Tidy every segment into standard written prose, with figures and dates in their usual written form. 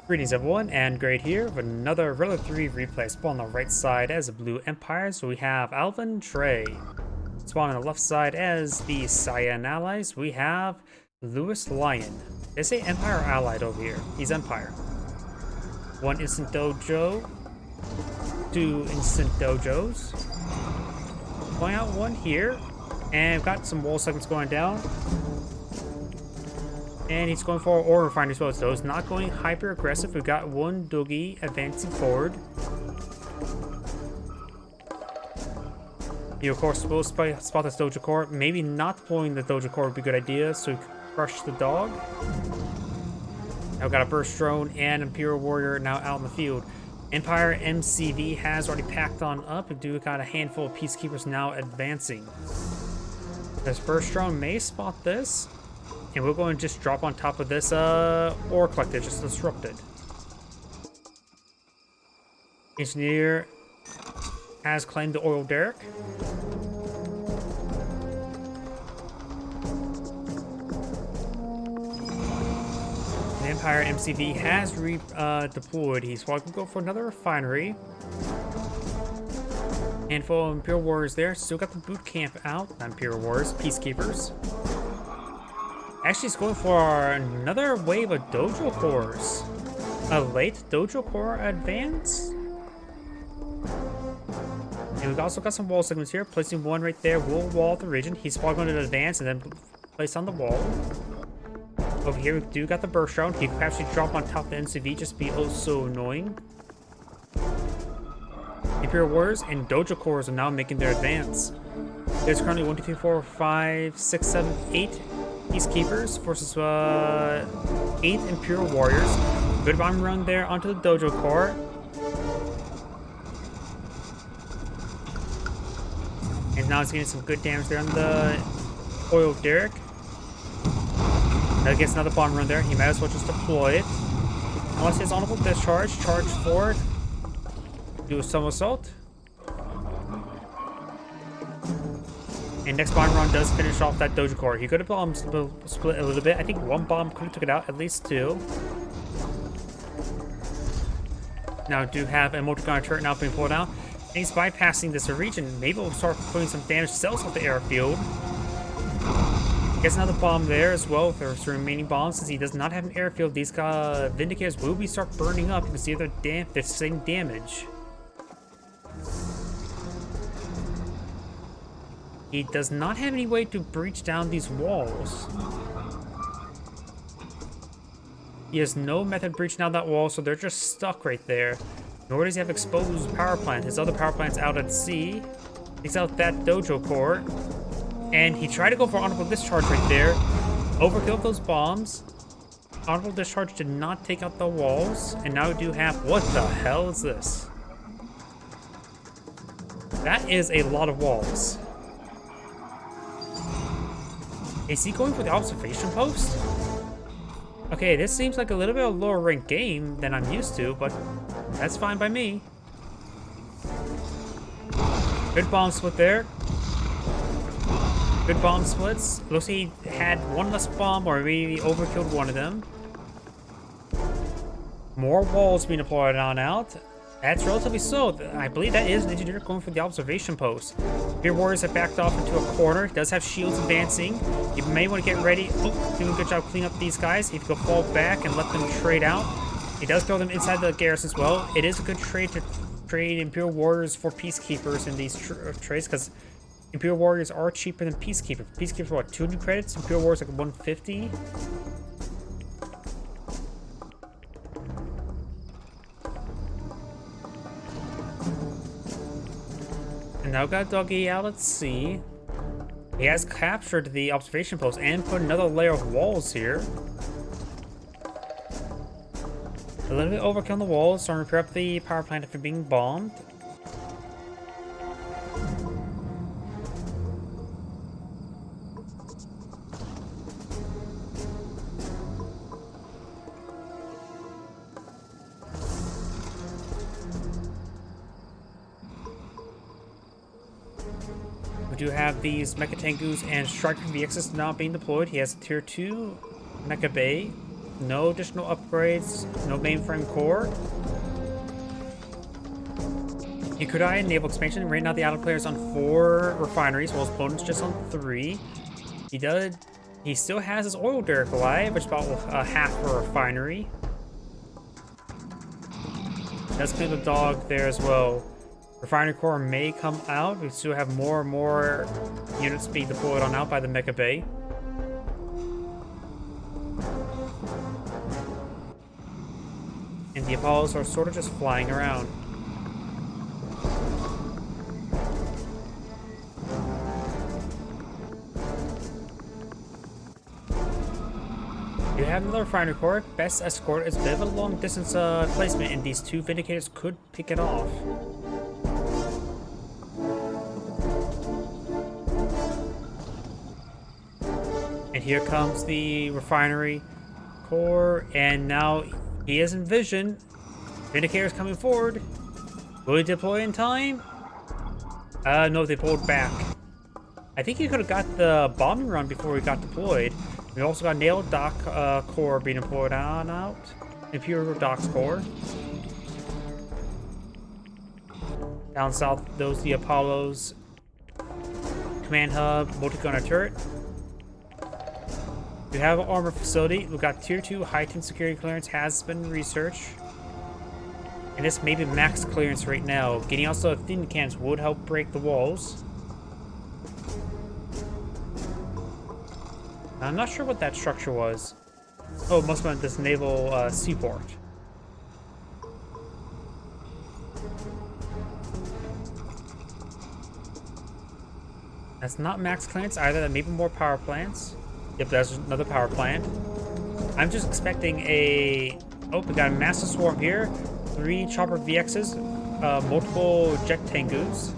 Greetings everyone, and Great here with another Relic 3 replay. Spawn on the right side as a Blue Empire, so we have Alvin, Trey. Spawn on the left side as the Cyan allies, we have YuisLion. They say Empire allied over here. He's Empire. One instant dojo, two instant dojos. Going out one here, and we've got some wall segments going down. And he's going for ore refinery as well, so it's not going hyper aggressive. We've got one doggy advancing forward. You of course will spot this dojo core. Maybe not deploying the dojo core would be a good idea, so we can crush the dog. Now we've got a burst drone and Imperial Warrior now out in the field. Empire MCV has already packed on up. We do got a handful of peacekeepers now advancing. This burst drone may spot this. And we're going to just drop on top of this ore collector, just disrupt it. Engineer has claimed the oil derrick. The Empire MCV has deployed. He's probably going to go for another refinery. Handful of Imperial Warriors there. Still got the boot camp out. Not Imperial Warriors, Peacekeepers. Actually, it's going for another wave of dojo cores. A late dojo core advance. And we've also got some wall segments here. Placing one right there will wall the region. He's probably going to advance and then place on the wall. Over here, we do got the burst drone. He could actually drop on top of the NCV, just be oh so annoying. Imperial Warriors and dojo cores are now making their advance. There's currently 1, 2, 3, 4, 5, 6, 7, 8 Peacekeepers versus 8 Imperial Warriors. Good bomb run there onto the dojo core. And now it's getting some good damage there on the oil derrick. That gets another bomb run there. He might as well just deploy it. Unless his honorable discharge, charge forward, do a somersault. And next bomb run does finish off that dojo core. He could have bomb split a little bit. I think one bomb could have took it out, at least two. Now do have a multi-gunner turret now being pulled out. And he's bypassing this region. Maybe we'll start putting some damage cells off the airfield. Gets another bomb there as well with the remaining bombs. Since he does not have an airfield, these Vindicators will be start burning up. You can see they're saying damage. He does not have any way to breach down these walls. He has no method of breaching down that wall, so they're just stuck right there. Nor does he have exposed power plant. His other power plant's out at sea. Takes out that dojo core. And he tried to go for honorable discharge right there. Overkilled those bombs. Honorable discharge did not take out the walls. And now we do have... What the hell is this? That is a lot of walls. Is he going for the observation post? Okay, this seems like a little bit of a lower ranked game than I'm used to, but that's fine by me. Good bomb split there. Good bomb splits. Looks like he had one less bomb or maybe overkilled one of them. More walls being deployed on out. That's relatively slow. I believe that is an engineer going for the observation post. Your warriors have backed off into a corner. He does have shields advancing. You may want to get ready. Oh, doing a good job cleaning up these guys. If you go fall back and let them trade out. He does throw them inside the garrison as well. It is a good trade to trade Imperial Warriors for Peacekeepers in these trades because Imperial Warriors are cheaper than Peacekeepers. Peacekeepers are what, 200 credits? Imperial Warriors like 150. And now got Doggy out at sea. He has captured the observation post and put another layer of walls here. A little bit overkill on the walls, starting to repair up the power plant after being bombed. We do have these Mecha Tengus and Striker VXs now being deployed. He has a tier 2 Mecha Bay. No additional upgrades, no mainframe core. You could enable expansion. Right now the Allied player is on 4 refineries, while his opponent's just on 3. He still has his oil derrick alive, which is about half a refinery. Does clear the dog there as well. Refinery core may come out. We still have more and more units being deployed on out by the Mecha Bay. And the Apollos are sort of just flying around. You have another refinery core. Best escort is a bit of a long distance placement, and these 2 Vindicators could pick it off. And here comes the refinery core, and now he is in vision. Vindicators coming forward. Will he deploy in time? No, they pulled back. I think he could have got the bombing run before he got deployed. We also got Naval Dock Core being deployed on out. Imperial Docks Core. Down south, those the Apollos. Command Hub, multi-gunner turret. We have an armor facility. We've got Tier 2 heightened security clearance has been researched. And this may be max clearance right now. Getting also a thin cans would help break the walls. I'm not sure what that structure was. Oh, it must have been this naval seaport. That's not max clearance either. That may be more power plants. Yep, there's another power plant. I'm just expecting a... Oh, we got a massive swarm here. 3 chopper VXs, multiple jet Tengus.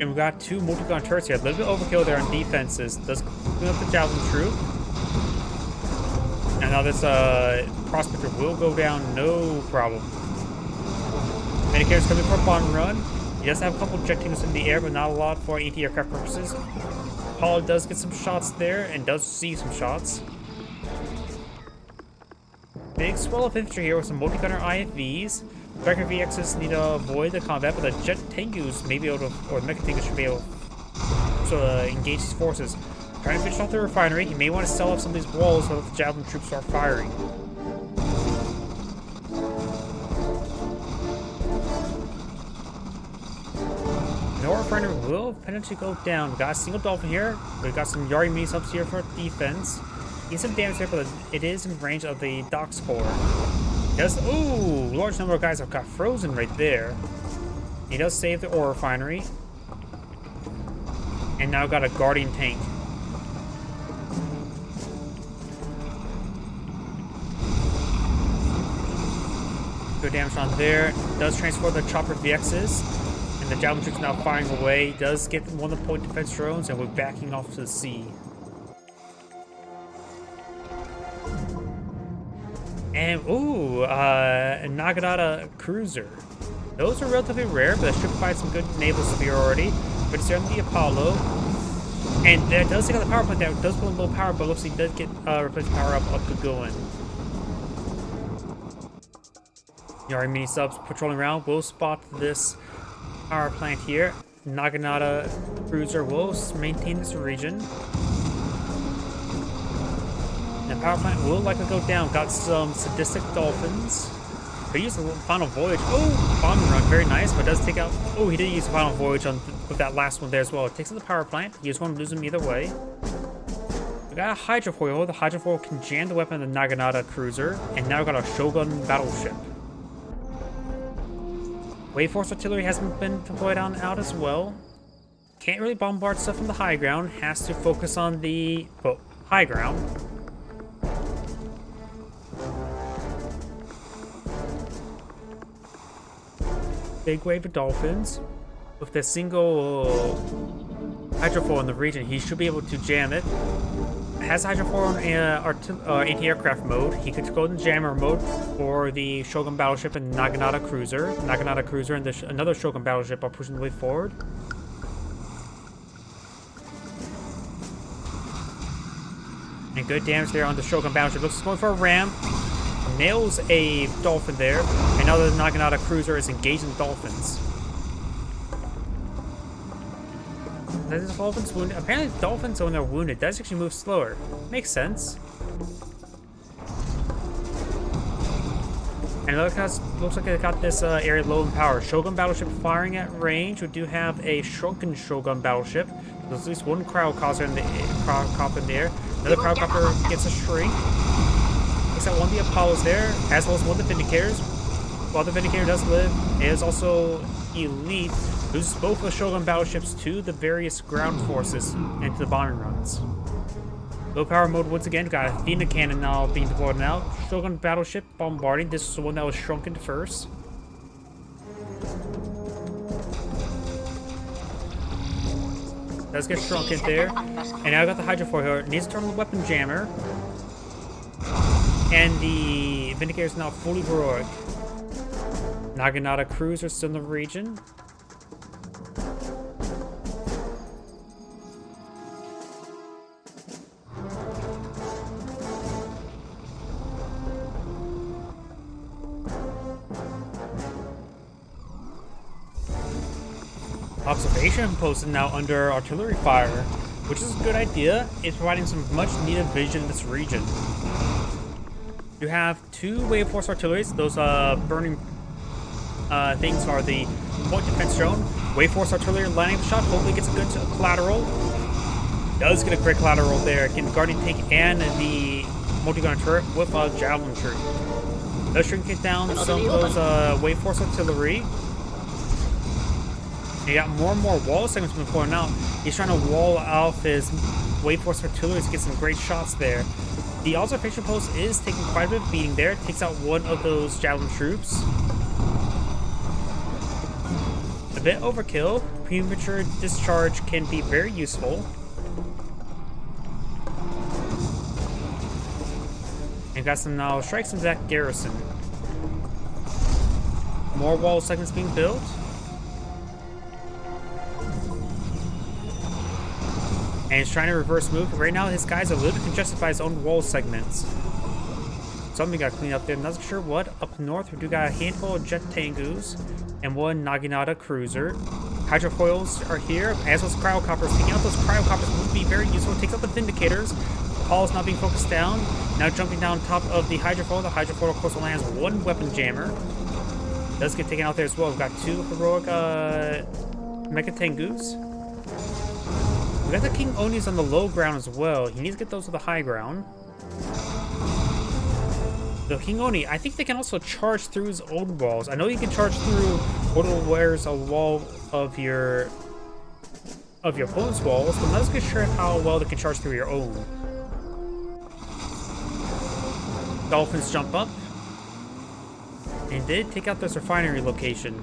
And we got 2 multi-gun turrets here. A little bit overkill there on defenses. Does clean up the javelin troop. And now this prospector will go down, no problem. Medicare's coming for a bomb run. He does have a couple jet Tengus in the air, but not a lot for anti-aircraft purposes. Apollo does get some shots there and does see some shots. Big swell of infantry here with some multi-gunner IFVs. Striker VXs need to avoid the combat, but the jet Tengus may be able to, or the Mecha Tengus should be able to engage his forces. Trying to finish off the refinery, he may want to sell off some of these walls so that the javelin troops start firing. The refinery will potentially go down. We got a single Dolphin here. We've got some Yari mini subs here for defense. Needs some damage here, but it is in range of the Docks Core. Yes, ooh, large number of guys have got frozen right there. He does save the ore refinery. And now got a Guardian tank. Good damage on there. Does transfer the chopper VXs. And the javelin troops now firing away. Does get one of the point defense drones, and we're backing off to the sea. And, ooh, a Naginata cruiser. Those are relatively rare, but that should provide some good naval superiority. But it's on the Apollo. And that does take out the power plant. That does put in low power, but looks like he does get replace power up to going. Yari mini subs patrolling around will spot this power plant here. Naginata cruiser will maintain this region. The power plant will likely go down. Got some sadistic dolphins. Could use the final voyage. Oh, bombing run, very nice, but does take out. Oh, he did use the final voyage on with that last one there as well. It takes out the power plant. You just want to lose him either way. We got a hydrofoil. The hydrofoil can jam the weapon of the Naginata cruiser, and now we got a Shogun battleship. Wave Force artillery hasn't been deployed on out as well. Can't really bombard stuff from the high ground. Has to focus on the high ground. Big wave of dolphins. With the single hydrofoil in the region, he should be able to jam it. Has hydrofoil in anti-aircraft mode. He could go in jammer mode for the Shogun battleship and Naginata cruiser. Naginata cruiser and another Shogun battleship are pushing the way forward. And And good damage there on the Shogun battleship. Looks going for a ram. Nails a dolphin there. And now the Naginata cruiser is engaging the dolphins. The dolphins wounded. Apparently the dolphins, when they're wounded, does actually move slower. Makes sense. And it looks like they got this area low in power. Shogun battleship firing at range. We do have a shrunken Shogun battleship. There's at least one crowdcopter in there. Another crowdcopter gets a shrink. Takes out one of the Apollos there, as well as one of the Vindicators. While the Vindicator does live, it is also elite. Loses both of the Shogun battleships to the various ground forces and to the bombing runs. Low power mode once again. Got a Athena cannon now being deployed now. Shogun battleship bombarding. This is the one that was shrunken first. Does get shrunken there. And now I got the hydrofoil here. Needs to turn the weapon jammer. And the Vindicator is now fully heroic. Naginata cruiser still in the region. Observation post is now under artillery fire, which is a good idea. It's providing some much needed vision in this region. You have two wave force artilleries. Those burning things are the point defense drone. Wave force artillery lining the shot. Hopefully gets a good collateral. Does get a great collateral there. Can Guardian take and the multi-gun turret with a javelin tree. Does shrink it down some of those wave force artillery. You got more and more wall segments been pouring out. He's trying to wall off his wave force artillery to get some great shots there. The observation post is taking quite a bit of beating there. Takes out one of those javelin troops. A bit overkill. Premature discharge can be very useful. And got some now strikes into that garrison. More wall segments being built. And he's trying to reverse move. Right now, his guys are a little congested by his own wall segments. Something got cleaned up there. Not sure what. Up north, we do got a handful of jet Tengus and one Naginata cruiser. Hydrofoils are here, as well as cryocopters. Taking out those cryocopters would be very useful. Takes out the Vindicators. Apollo's not being focused down. Now jumping down top of the hydrofoil. The hydrofoil, of course, only has one weapon jammer. Does get taken out there as well. We've got two heroic Mecha Tengus. We got the King Onis on the low ground as well. He needs to get those to the high ground. The King Oni, I think they can also charge through his own walls. I know you can charge through where's a wall of your opponent's walls, but I'm not as sure how well they can charge through your own. Dolphins jump up. And did take out this refinery location.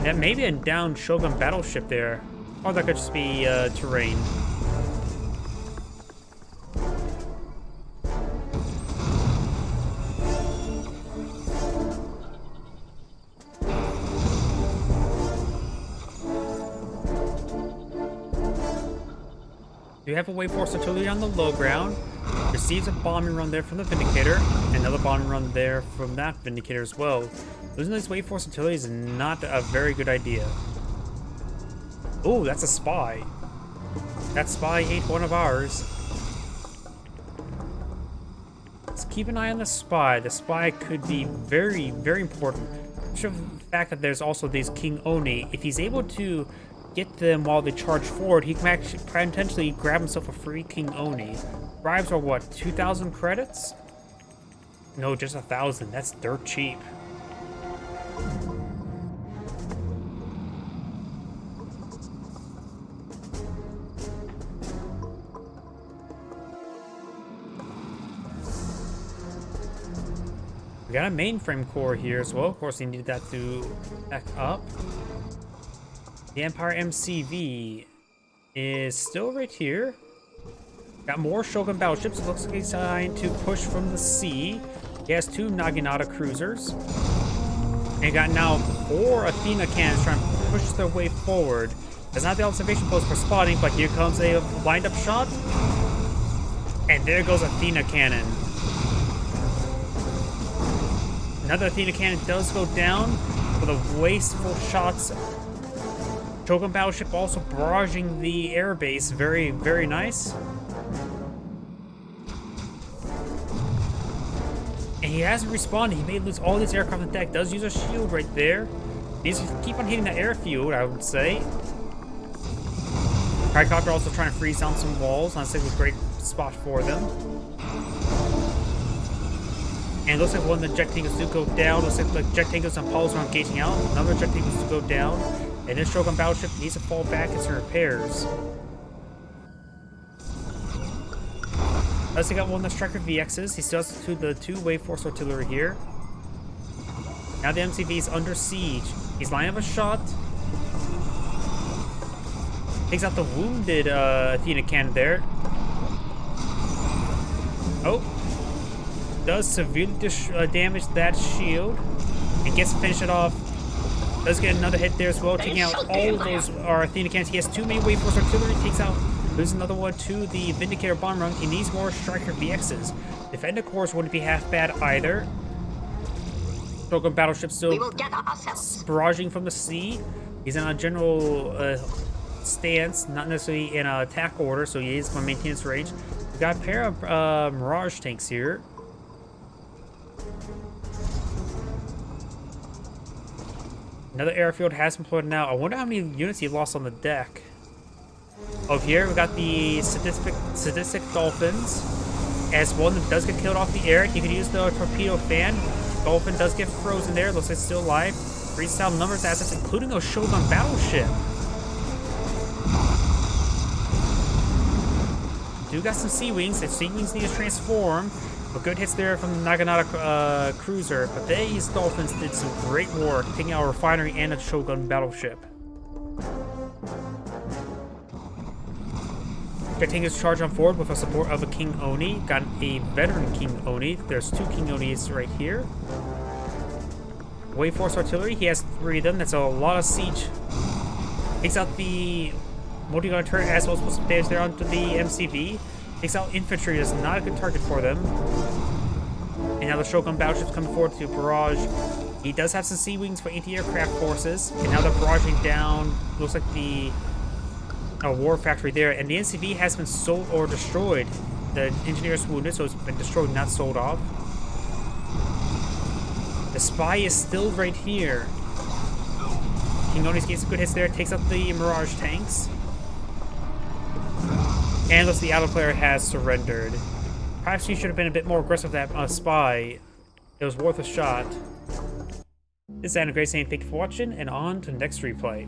That may be a downed Shogun battleship there. Or that could just be terrain. You have a wave force artillery on the low ground. Receives a bombing run there from the Vindicator. Another bombing run there from that Vindicator as well. Losing this wave force artillery is not a very good idea. Oh, that's a spy. That spy ate one of ours. Let's keep an eye on the spy. The spy could be very, very important. The fact that there's also these King Oni. If he's able to get them while they charge forward, he can actually potentially grab himself a free King Oni. Bribes are what, 2,000 credits? No, just 1,000. That's dirt cheap. We got a mainframe core here as well. Of course, you need that to back up. The Empire MCV is still right here. Got more Shogun battleships. It looks like he's trying to push from the sea. He has two Naginata cruisers. And he got now 4 Athena cannons trying to push their way forward. Doesn't have the observation post for spotting, but here comes a lined up shot. And there goes Athena Cannon. Another Athena Cannon does go down for the wasteful shots. Shogun Battleship also barraging the airbase. Very, very nice. And he hasn't responded. He may lose all these aircraft on deck. Does use a shield right there. Needs to keep on hitting the airfield, I would say. Tricopter also trying to freeze down some walls. Honestly, it was a great spot for them. And it looks like one of the jet tankers do go down. Looks like the jet tankers and Apollos are engaging out. Another jet tankers do go down. And this Shogun Battleship needs to fall back into repairs. Let's take out one of the Striker VXs. He still has the two Wave Force Artillery here. Now the MCV is under siege. He's lining up a shot. Takes out the wounded Athena Cannon there. Oh. Does severely damage that shield. And gets to finish it off. Does get another hit there as well, taking out all of those Athena Cannons. He has two main Wave Force Artillery. Takes out. There's another one to the Vindicator bomb run. He needs more Striker VXs. Defender Corps wouldn't be half bad either. Shogun Battleship still barraging from the sea. He's in a general stance, not necessarily in an attack order, so he is going to maintain his range. We've got a pair of Mirage tanks here. Another airfield has been plotted out. I wonder how many units he lost on the deck. Over here, we got the sadistic Dolphins. As one that does get killed off the air, he could use the torpedo fan. Dolphin does get frozen there. Looks like it's still alive. Freezes down numbers of assets, including a Shogun Battleship. Do got some Sea Wings. If Sea Wings need to transform, but good hits there from the Naginata cruiser. But these Dolphins did some great work, taking out a refinery and a Shogun Battleship. Jet tankers charge on forward with the support of a King Oni. Got a veteran King Oni. There's two King Onis right here. Wave Force Artillery, he has 3 of them. That's a lot of siege. Takes out the multi-gun turret as well as put some damage there onto the MCV. Takes out infantry, is not a good target for them. And now the Shogun Battleship's coming forward to barrage. He does have some Sea Wings for anti-aircraft forces. And now they're barraging down, looks like the war factory there. And the NCV has been sold or destroyed. The engineer's wounded, so it's been destroyed, not sold off. The spy is still right here. King Oni's getting some good hits there. Takes out the Mirage tanks. And looks like the auto player has surrendered. Perhaps he should have been a bit more aggressive with that spy. It was worth a shot. This is Anna Gray saying thank you for watching, and on to the next replay.